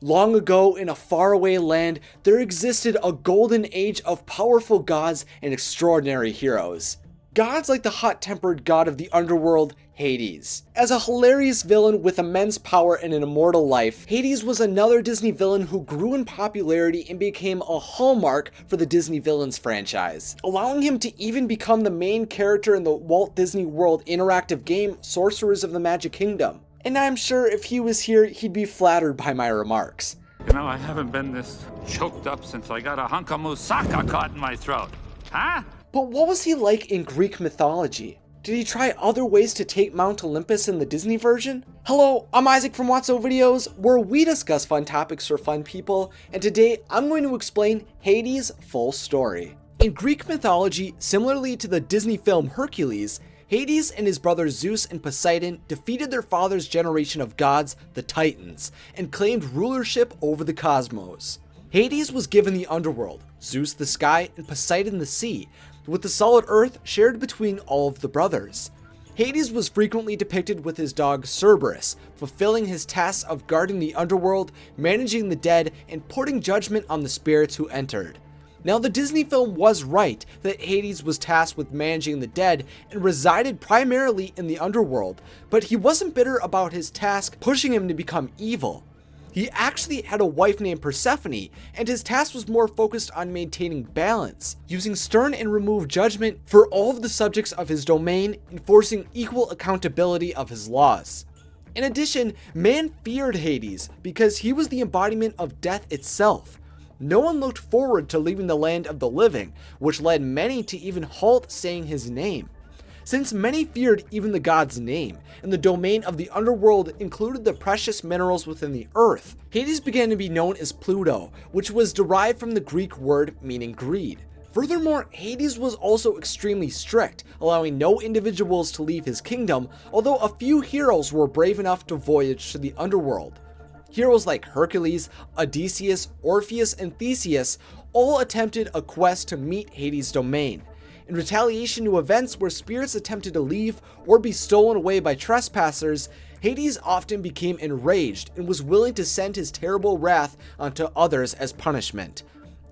Long ago, in a faraway land, there existed a golden age of powerful gods and extraordinary heroes. Gods like the hot-tempered god of the underworld, Hades. As a hilarious villain with immense power and an immortal life, Hades was another Disney villain who grew in popularity and became a hallmark for the Disney Villains franchise, allowing him to even become the main character in the Walt Disney World interactive game, Sorcerers of the Magic Kingdom. And I'm sure if he was here, he'd be flattered by my remarks. You know, I haven't been this choked up since I got a hunk of moussaka caught in my throat. Huh? But what was he like in Greek mythology? Did he try other ways to take Mount Olympus in the Disney version? Hello, I'm Isaac from What's So Videos, where we discuss fun topics for fun people, and today I'm going to explain Hades' full story. In Greek mythology, similarly to the Disney film Hercules, Hades and his brothers Zeus and Poseidon defeated their father's generation of gods, the Titans, and claimed rulership over the cosmos. Hades was given the underworld, Zeus the sky, and Poseidon the sea, with the solid earth shared between all of the brothers. Hades was frequently depicted with his dog Cerberus, fulfilling his tasks of guarding the underworld, managing the dead, and putting judgment on the spirits who entered. Now, the Disney film was right that Hades was tasked with managing the dead and resided primarily in the underworld, but he wasn't bitter about his task pushing him to become evil. He actually had a wife named Persephone, and his task was more focused on maintaining balance, using stern and removed judgment for all of the subjects of his domain, enforcing equal accountability of his laws. In addition, man feared Hades because he was the embodiment of death itself. No one looked forward to leaving the land of the living, which led many to even halt saying his name. Since many feared even the god's name, and the domain of the underworld included the precious minerals within the earth, Hades began to be known as Pluto, which was derived from the Greek word meaning greed. Furthermore, Hades was also extremely strict, allowing no individuals to leave his kingdom, although a few heroes were brave enough to voyage to the underworld. Heroes like Hercules, Odysseus, Orpheus, and Theseus all attempted a quest to meet Hades' domain. In retaliation to events where spirits attempted to leave or be stolen away by trespassers, Hades often became enraged and was willing to send his terrible wrath onto others as punishment.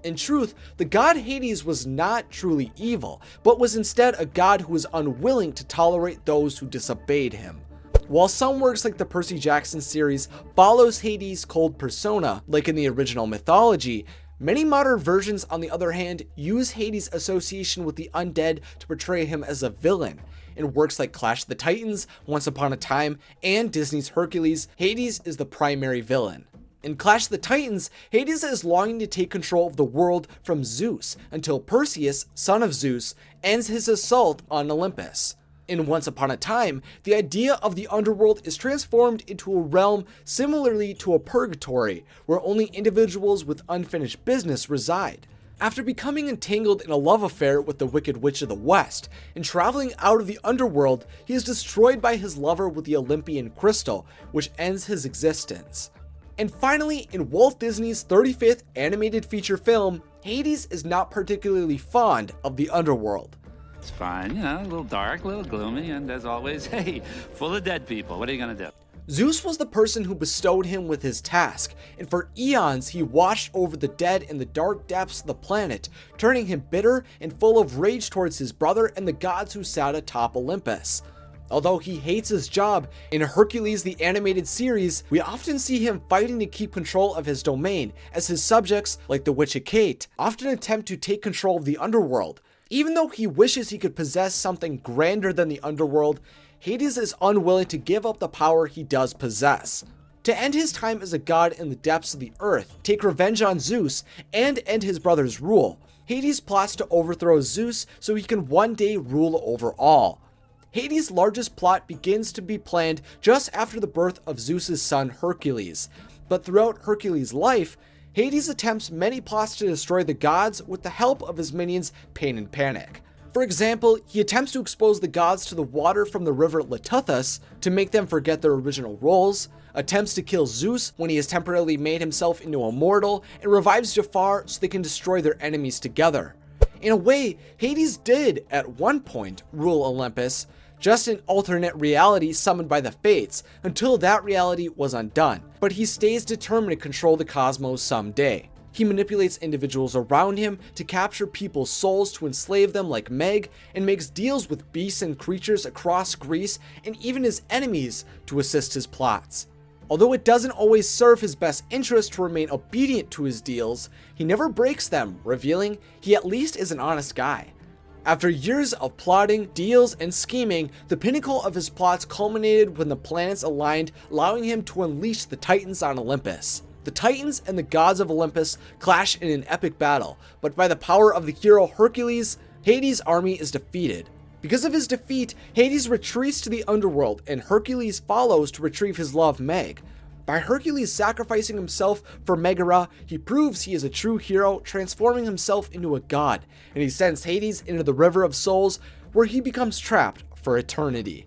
In truth, the god Hades was not truly evil, but was instead a god who was unwilling to tolerate those who disobeyed him. While some works like the Percy Jackson series follows Hades' cold persona, like in the original mythology, many modern versions, on the other hand, use Hades' association with the undead to portray him as a villain. In works like Clash of the Titans, Once Upon a Time, and Disney's Hercules, Hades is the primary villain. In Clash of the Titans, Hades is longing to take control of the world from Zeus until Perseus, son of Zeus, ends his assault on Olympus. In Once Upon a Time, the idea of the underworld is transformed into a realm similarly to a purgatory, where only individuals with unfinished business reside. After becoming entangled in a love affair with the Wicked Witch of the West, and traveling out of the underworld, he is destroyed by his lover with the Olympian crystal, which ends his existence. And finally, in Walt Disney's 35th animated feature film, Hades is not particularly fond of the underworld. It's fine, you know, a little dark, a little gloomy, and as always, hey, full of dead people. What are you gonna do? Zeus was the person who bestowed him with his task, and for eons he watched over the dead in the dark depths of the planet, turning him bitter and full of rage towards his brother and the gods who sat atop Olympus. Although he hates his job, in Hercules the animated series, we often see him fighting to keep control of his domain, as his subjects, like the Witch Hecate, often attempt to take control of the underworld. Even though he wishes he could possess something grander than the underworld, Hades is unwilling to give up the power he does possess. To end his time as a god in the depths of the earth, take revenge on Zeus, and end his brother's rule, Hades plots to overthrow Zeus so he can one day rule over all. Hades' largest plot begins to be planned just after the birth of Zeus' son Hercules, but throughout Hercules' life, Hades attempts many plots to destroy the gods with the help of his minions Pain and Panic. For example, he attempts to expose the gods to the water from the river Lettuthus to make them forget their original roles, attempts to kill Zeus when he has temporarily made himself into a mortal, and revives Jafar so they can destroy their enemies together. In a way, Hades did, at one point, rule Olympus, just an alternate reality summoned by the Fates until that reality was undone, but he stays determined to control the cosmos someday. He manipulates individuals around him to capture people's souls to enslave them like Meg, and makes deals with beasts and creatures across Greece and even his enemies to assist his plots. Although it doesn't always serve his best interest to remain obedient to his deals, he never breaks them, revealing he at least is an honest guy. After years of plotting, deals, and scheming, the pinnacle of his plots culminated when the planets aligned, allowing him to unleash the Titans on Olympus. The Titans and the gods of Olympus clash in an epic battle, but by the power of the hero Hercules, Hades' army is defeated. Because of his defeat, Hades retreats to the underworld, and Hercules follows to retrieve his love Meg. By Hercules sacrificing himself for Megara, he proves he is a true hero, transforming himself into a god, and he sends Hades into the River of Souls, where he becomes trapped for eternity.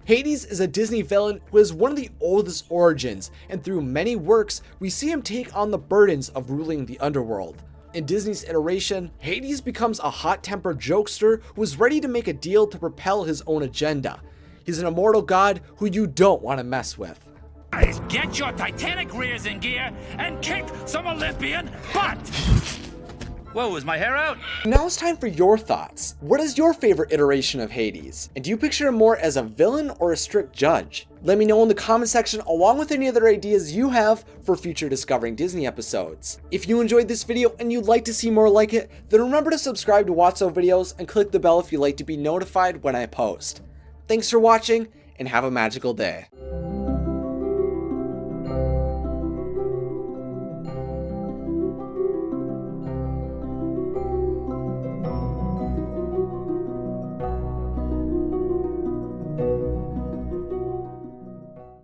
Hades is a Disney villain who has one of the oldest origins, and through many works, we see him take on the burdens of ruling the underworld. In Disney's iteration, Hades becomes a hot-tempered jokester who is ready to make a deal to propel his own agenda. He's an immortal god who you don't want to mess with. Guys, get your Titanic rears in gear and kick some Olympian butt! Whoa, is my hair out? Now it's time for your thoughts. What is your favorite iteration of Hades? And do you picture him more as a villain or a strict judge? Let me know in the comment section along with any other ideas you have for future Discovering Disney episodes. If you enjoyed this video and you'd like to see more like it, then remember to subscribe to Watso Videos and click the bell if you'd like to be notified when I post. Thanks for watching and have a magical day.